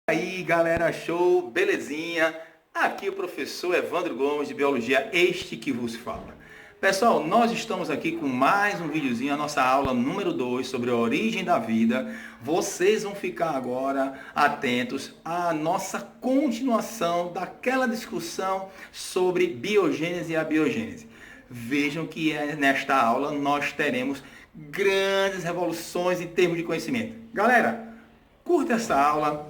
Aí galera, show, belezinha? Aqui o professor Evandro Gomes de Biologia, este que vos fala. Pessoal, nós estamos aqui com mais um videozinho, a nossa aula número 2 sobre a origem da vida. Vocês vão ficar agora atentos à nossa continuação daquela discussão sobre biogênese e abiogênese. Vejam que nesta aula nós teremos grandes revoluções em termos de conhecimento. Galera, curta essa aula.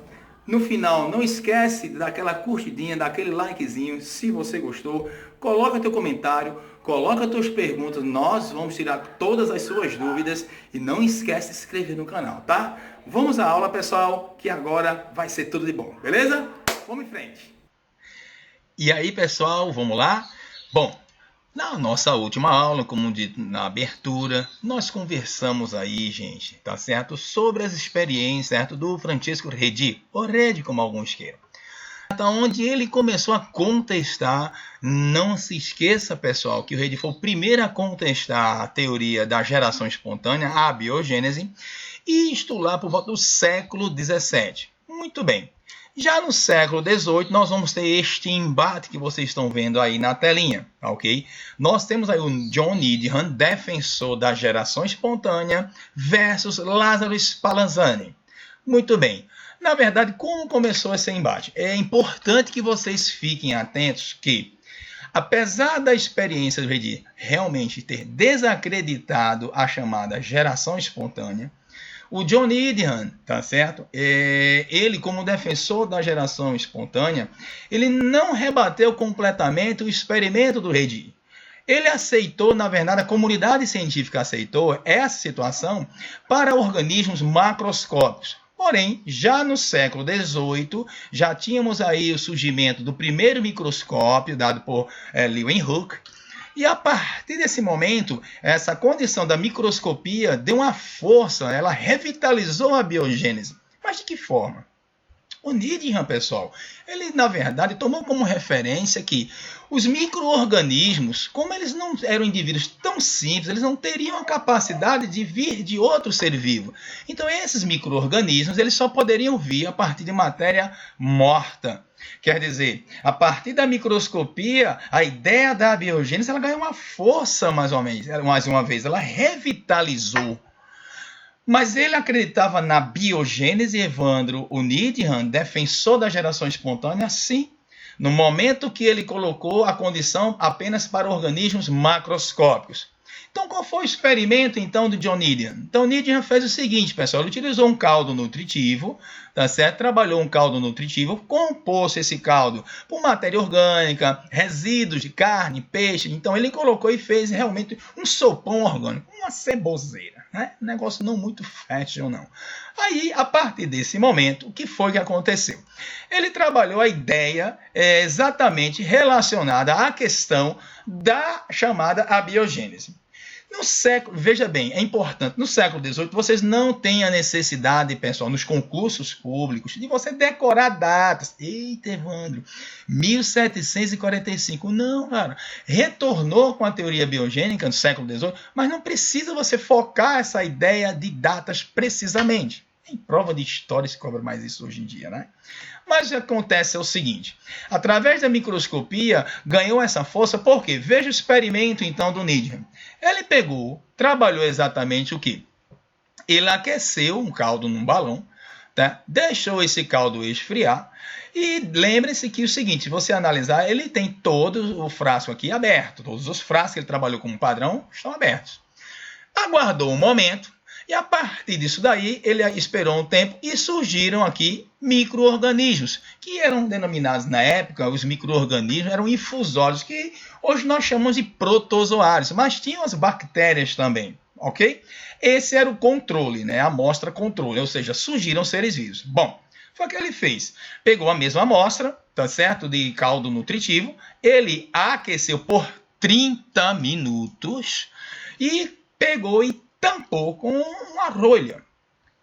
No final, não esquece daquela curtidinha, daquele likezinho, se você gostou. Coloca teu comentário, coloca tuas perguntas, nós vamos tirar todas as suas dúvidas. E não esquece de se inscrever no canal, tá? Vamos à aula, pessoal, que agora vai ser tudo de bom, beleza? Vamos em frente. E aí, pessoal, vamos lá? Bom, na nossa última aula, como dito na abertura, nós conversamos aí, gente, tá certo? Sobre as experiências, certo? Do Francesco Redi, ou Redi, como alguns queiram. Onde ele começou a contestar, não se esqueça, pessoal, que o Redi foi o primeiro a contestar a teoria da geração espontânea, a biogênese, e isto lá por volta do século XVII. Muito bem. Já no século XVIII, nós vamos ter este embate que vocês estão vendo aí na telinha, ok? Nós temos aí o John Needham, defensor da geração espontânea, versus Lázaro Spallanzani. Muito bem. Na verdade, como começou esse embate? É importante que vocês fiquem atentos que, apesar da experiência do Redi realmente ter desacreditado a chamada geração espontânea, o John Needham, tá certo? Ele, como defensor da geração espontânea, ele não rebateu completamente o experimento do Redi. Ele aceitou, na verdade, a comunidade científica aceitou essa situação para organismos macroscópicos. Porém, já no século XVIII, já tínhamos aí o surgimento do primeiro microscópio, dado por Leeuwenhoek. E a partir desse momento, essa condição da microscopia deu uma força, ela revitalizou a biogênese. Mas de que forma? O Needham, pessoal, ele na verdade tomou como referência que os micro-organismos, como eles não eram indivíduos tão simples, eles não teriam a capacidade de vir de outro ser vivo. Então esses micro-organismos eles só poderiam vir a partir de matéria morta. Quer dizer, a partir da microscopia, a ideia da biogênese ela ganhou uma força mais uma vez, ela revitalizou. Mas ele acreditava na biogênese, Evandro, o Needham, defensor da geração espontânea, sim. No momento que ele colocou a condição apenas para organismos macroscópicos. Então, qual foi o experimento, então, do John Needham? Então, Needham fez o seguinte, pessoal. Ele utilizou um caldo nutritivo, tá certo? Trabalhou um caldo nutritivo, compôs esse caldo por matéria orgânica, resíduos de carne, peixe. Então, ele colocou e fez realmente um sopão orgânico, uma ceboseira, né? Um negócio não muito fértil, não. Aí, a partir desse momento, o que foi que aconteceu? Ele trabalhou a ideia exatamente relacionada à questão da chamada abiogênese. No século, veja bem, é importante, no século XVIII vocês não têm a necessidade, pessoal, nos concursos públicos, de você decorar datas. Eita, Evandro, 1745. Não, cara, retornou com a teoria biogênica no século XVIII, mas não precisa você focar essa ideia de datas precisamente. Em prova de história se cobra mais isso hoje em dia, né? Mas o que acontece é o seguinte, através da microscopia ganhou essa força, porque veja o experimento então do Needham. Ele pegou, trabalhou exatamente o que? Ele aqueceu um caldo num balão, tá? Deixou esse caldo esfriar e lembre-se que o seguinte, se você analisar, ele tem todo o frasco aqui aberto, todos os frascos que ele trabalhou como padrão estão abertos. Aguardou um momento. E a partir disso daí, ele esperou um tempo e surgiram aqui micro-organismos, que eram denominados na época, os micro-organismos eram infusórios, que hoje nós chamamos de protozoários, mas tinham as bactérias também, ok? Esse era o controle, né? A amostra controle, ou seja, surgiram seres vivos. Bom, foi o que ele fez. Pegou a mesma amostra, tá certo, de caldo nutritivo, ele aqueceu por 30 minutos e pegou e tampou com uma rolha.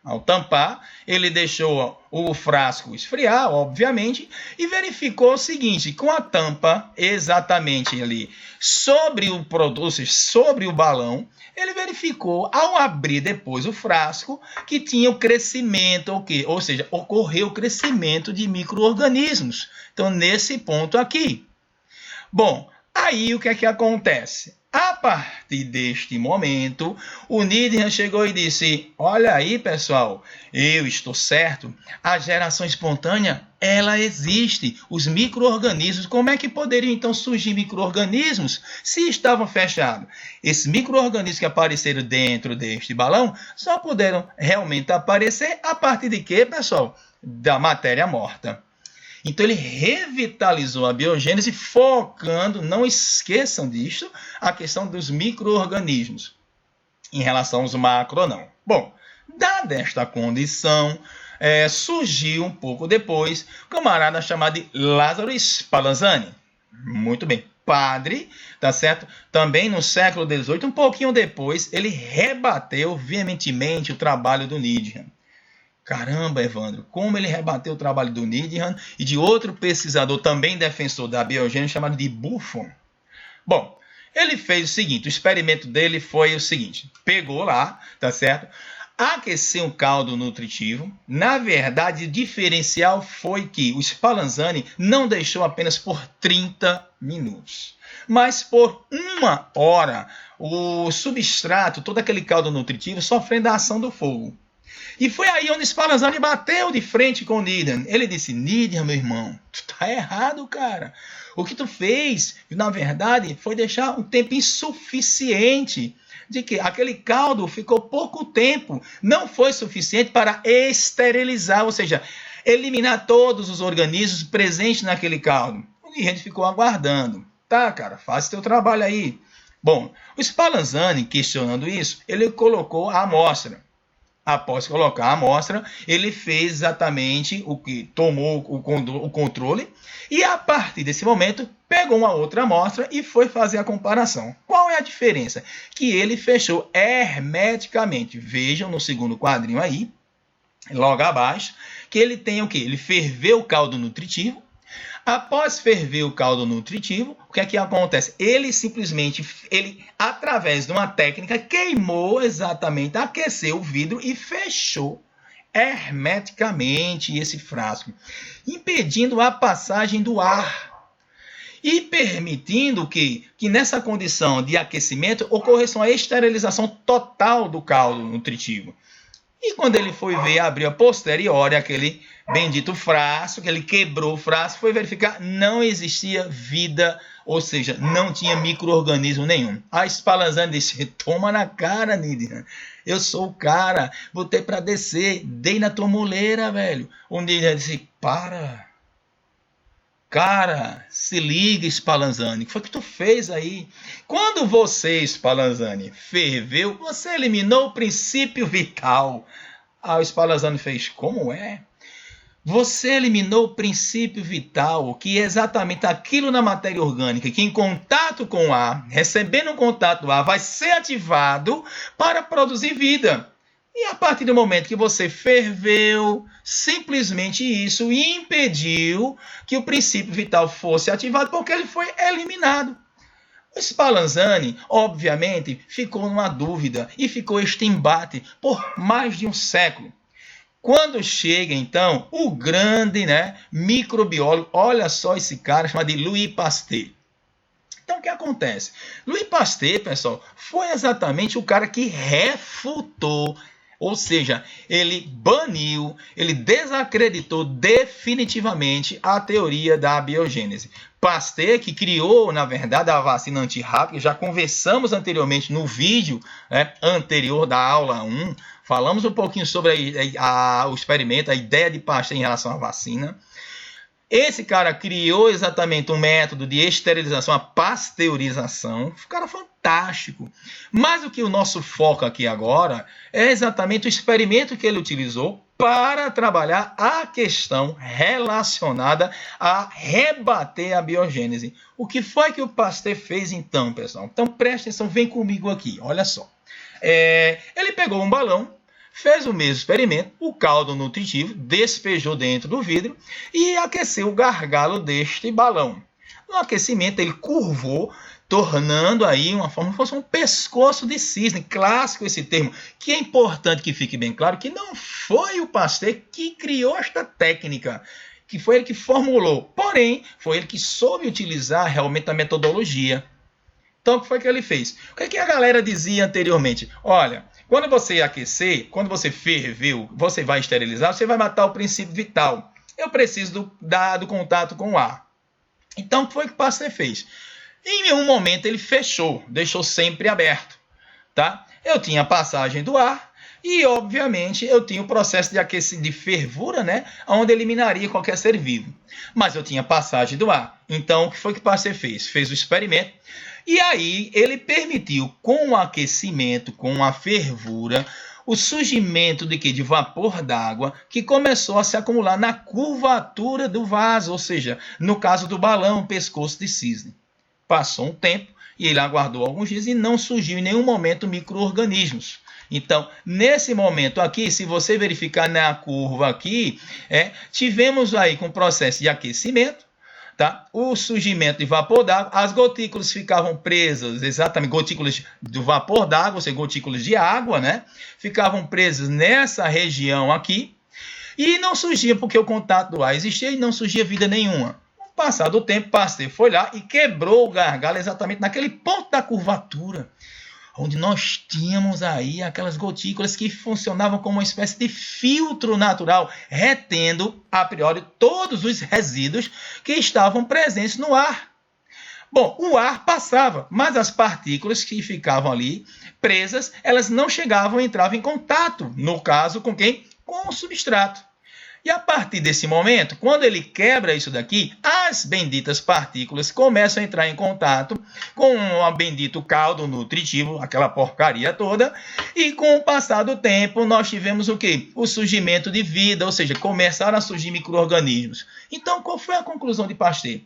Ao tampar, ele deixou o frasco esfriar, obviamente, e verificou o seguinte, com a tampa exatamente ali sobre o produto, sobre o balão, ele verificou, ao abrir depois o frasco, que tinha o crescimento, ou seja, ocorreu o crescimento de micro-organismos. Então, nesse ponto aqui. Bom, aí o que é que acontece? A partir deste momento, o Needham chegou e disse, olha aí, pessoal, eu estou certo, a geração espontânea, ela existe, os micro-organismos, como é que poderiam então surgir micro-organismos se estavam fechados? Esses micro-organismos que apareceram dentro deste balão só puderam realmente aparecer a partir de quê, pessoal? Da matéria morta. Então ele revitalizou a biogênese focando, não esqueçam disso, a questão dos micro-organismos. Em relação aos macro, não. Bom, dada esta condição, surgiu um pouco depois um camarada chamado de Lázaro Spallanzani. Muito bem, padre, tá certo? Também no século XVIII, um pouquinho depois, ele rebateu veementemente o trabalho do Needham. Caramba, Evandro, como ele rebateu o trabalho do Needham e de outro pesquisador também defensor da biogênese chamado de Buffon. Bom, ele fez o seguinte, o experimento dele foi o seguinte, pegou lá, tá certo? Aqueceu um caldo nutritivo. Na verdade, o diferencial foi que o Spallanzani não deixou apenas por 30 minutos, mas por 1 hora o substrato, todo aquele caldo nutritivo, sofrendo a ação do fogo. E foi aí onde Spallanzani bateu de frente com Needham. Ele disse, Needham, meu irmão, tu tá errado, cara. O que tu fez, na verdade, foi deixar um tempo insuficiente. De que aquele caldo ficou pouco tempo. Não foi suficiente para esterilizar, ou seja, eliminar todos os organismos presentes naquele caldo. E a gente ficou aguardando. Tá, cara, faz teu trabalho aí. Bom, o Spallanzani, questionando isso, ele colocou a amostra. Após colocar a amostra, ele fez exatamente o que tomou o controle e, a partir desse momento, pegou uma outra amostra e foi fazer a comparação. Qual é a diferença? Que ele fechou hermeticamente. Vejam no segundo quadrinho aí, logo abaixo, que ele tem o quê? Ele ferveu o caldo nutritivo. Após ferver o caldo nutritivo, o que é que acontece? Ele simplesmente, através de uma técnica, queimou exatamente, aqueceu o vidro e fechou hermeticamente esse frasco, impedindo a passagem do ar e permitindo que nessa condição de aquecimento ocorresse uma esterilização total do caldo nutritivo. E quando ele foi ver, abriu a posteriori aquele bendito frasco, que ele quebrou o frasco, foi verificar, não existia vida, ou seja, não tinha micro-organismo nenhum. A Spallanzani disse, toma na cara, Needham, eu sou o cara, botei para descer, dei na tua moleira, velho. O Needham disse, para, cara, se liga, Spallanzani, o que foi que tu fez aí? Quando você, Spallanzani, ferveu, você eliminou o princípio vital. O Spallanzani fez, como é? Você eliminou o princípio vital, que é exatamente aquilo na matéria orgânica, que em contato com o ar, recebendo um contato do ar, vai ser ativado para produzir vida. E a partir do momento que você ferveu, simplesmente isso impediu que o princípio vital fosse ativado, porque ele foi eliminado. O Spallanzani, obviamente, ficou numa dúvida e ficou este embate por mais de um século. Quando chega, então, o grande microbiólogo, olha só esse cara, chamado de Louis Pasteur. Então, o que acontece? Louis Pasteur, pessoal, foi exatamente o cara que refutou, ou seja, ele baniu, ele desacreditou definitivamente a teoria da biogênese. Pasteur, que criou, na verdade, a vacina antirrábica, já conversamos anteriormente no vídeo anterior da aula 1, falamos um pouquinho sobre o experimento, a ideia de Pasteur em relação à vacina. Esse cara criou exatamente um método de esterilização, a pasteurização. Um cara fantástico. Mas o que o nosso foco aqui agora é exatamente o experimento que ele utilizou para trabalhar a questão relacionada a rebater a biogênese. O que foi que o Pasteur fez então, pessoal? Então preste atenção, vem comigo aqui, olha só. Ele pegou um balão, fez o mesmo experimento, o caldo nutritivo despejou dentro do vidro e aqueceu o gargalo deste balão. No aquecimento ele curvou, tornando aí uma forma como se fosse um pescoço de cisne, clássico esse termo, que é importante que fique bem claro que não foi o Pasteur que criou esta técnica, que foi ele que formulou, porém foi ele que soube utilizar realmente a metodologia. Então o que foi que ele fez? O que a galera dizia anteriormente? Olha, quando você aquecer, quando você ferver, você vai esterilizar, você vai matar o princípio vital. Eu preciso do contato com o ar. Então o que foi que o Pasteur fez? Em um momento ele fechou, deixou sempre aberto. Tá? Eu tinha a passagem do ar e, obviamente, eu tinha o processo de aquecimento, de fervura, né? Onde eliminaria qualquer ser vivo. Mas eu tinha a passagem do ar. Então o que foi que o Pasteur fez? Fez o experimento. E aí ele permitiu, com o aquecimento, com a fervura, o surgimento de vapor d'água que começou a se acumular na curvatura do vaso, ou seja, no caso do balão, pescoço de cisne. Passou um tempo e ele aguardou alguns dias e não surgiu em nenhum momento micro-organismos. Então, nesse momento aqui, se você verificar na curva aqui, tivemos aí com o processo de aquecimento, tá? O surgimento de vapor d'água, as gotículas ficavam presas, exatamente, gotículas do vapor d'água, ou seja, gotículas de água, né? Ficavam presas nessa região aqui e não surgia porque o contato do ar existia e não surgia vida nenhuma. Passado o tempo, Pasteur foi lá e quebrou o gargalo exatamente naquele ponto da curvatura, onde nós tínhamos aí aquelas gotículas que funcionavam como uma espécie de filtro natural, retendo, a priori, todos os resíduos que estavam presentes no ar. Bom, o ar passava, mas as partículas que ficavam ali presas, elas não chegavam, entravam em contato, no caso, com quem? Com o substrato. E a partir desse momento, quando ele quebra isso daqui, as benditas partículas começam a entrar em contato com o bendito caldo nutritivo, aquela porcaria toda, e com o passar do tempo nós tivemos o quê? O surgimento de vida, ou seja, começaram a surgir micro-organismos. Então, qual foi a conclusão de Pasteur?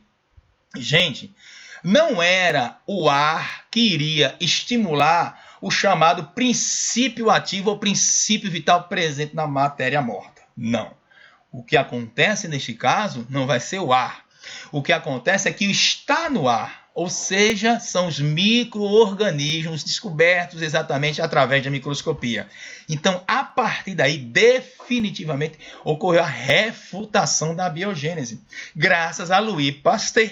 Gente, não era o ar que iria estimular o chamado princípio ativo ou princípio vital presente na matéria morta. Não. O que acontece neste caso não vai ser o ar. O que acontece é que está no ar, ou seja, são os micro-organismos descobertos exatamente através da microscopia. Então, a partir daí, definitivamente, ocorreu a refutação da biogênese, graças a Louis Pasteur.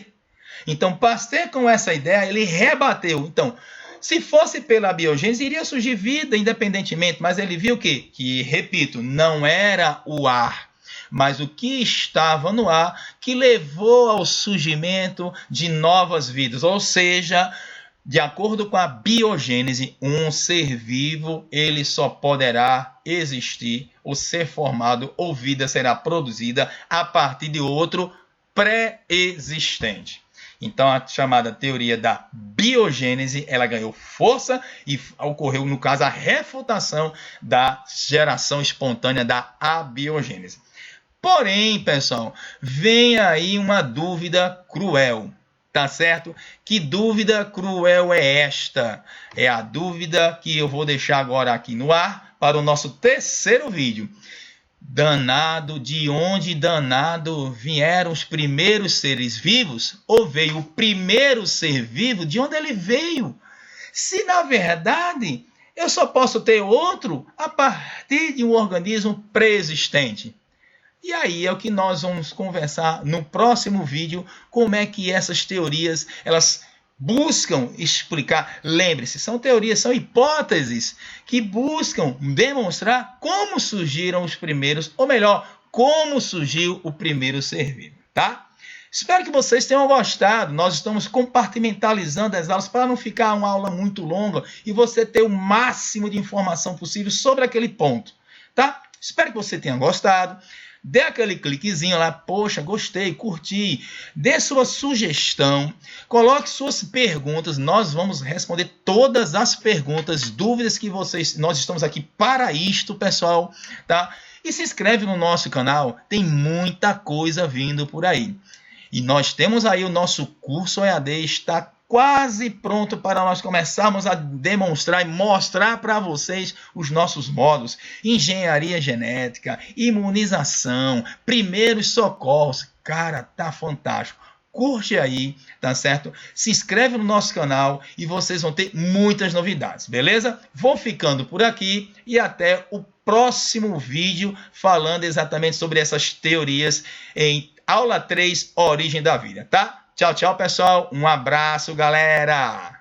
Então, Pasteur, com essa ideia, ele rebateu. Então, se fosse pela biogênese, iria surgir vida independentemente, mas ele viu que, repito, não era o ar, mas o que estava no ar que levou ao surgimento de novas vidas. Ou seja, de acordo com a biogênese, um ser vivo ele só poderá existir ou ser formado ou vida será produzida a partir de outro pré-existente. Então, a chamada teoria da biogênese, ela ganhou força e ocorreu, no caso, a refutação da geração espontânea da abiogênese. Porém, pessoal, vem aí uma dúvida cruel, tá certo? Que dúvida cruel é esta? É a dúvida que eu vou deixar agora aqui no ar para o nosso terceiro vídeo. Danado, de onde danado vieram os primeiros seres vivos? Ou veio o primeiro ser vivo? De onde ele veio? Se, na verdade, eu só posso ter outro a partir de um organismo pré-existente. E aí é o que nós vamos conversar no próximo vídeo, como é que essas teorias, elas buscam explicar. Lembre-se, são teorias, são hipóteses que buscam demonstrar como surgiram os primeiros, ou melhor, como surgiu o primeiro ser vivo, tá? Espero que vocês tenham gostado. Nós estamos compartimentalizando as aulas para não ficar uma aula muito longa e você ter o máximo de informação possível sobre aquele ponto, tá? Espero que você tenha gostado. Dê aquele cliquezinho lá, poxa, gostei, curti. Dê sua sugestão, coloque suas perguntas. Nós vamos responder todas as perguntas, dúvidas que nós estamos aqui para isto, pessoal, tá? E se inscreve no nosso canal, tem muita coisa vindo por aí. E nós temos aí o nosso curso EAD, está quase pronto para nós começarmos a demonstrar e mostrar para vocês os nossos módulos. Engenharia genética, imunização, primeiros socorros. Cara, tá fantástico. Curte aí, tá certo? Se inscreve no nosso canal e vocês vão ter muitas novidades, beleza? Vou ficando por aqui e até o próximo vídeo falando exatamente sobre essas teorias em aula 3, Origem da Vida, tá? Tchau, tchau, pessoal. Um abraço, galera!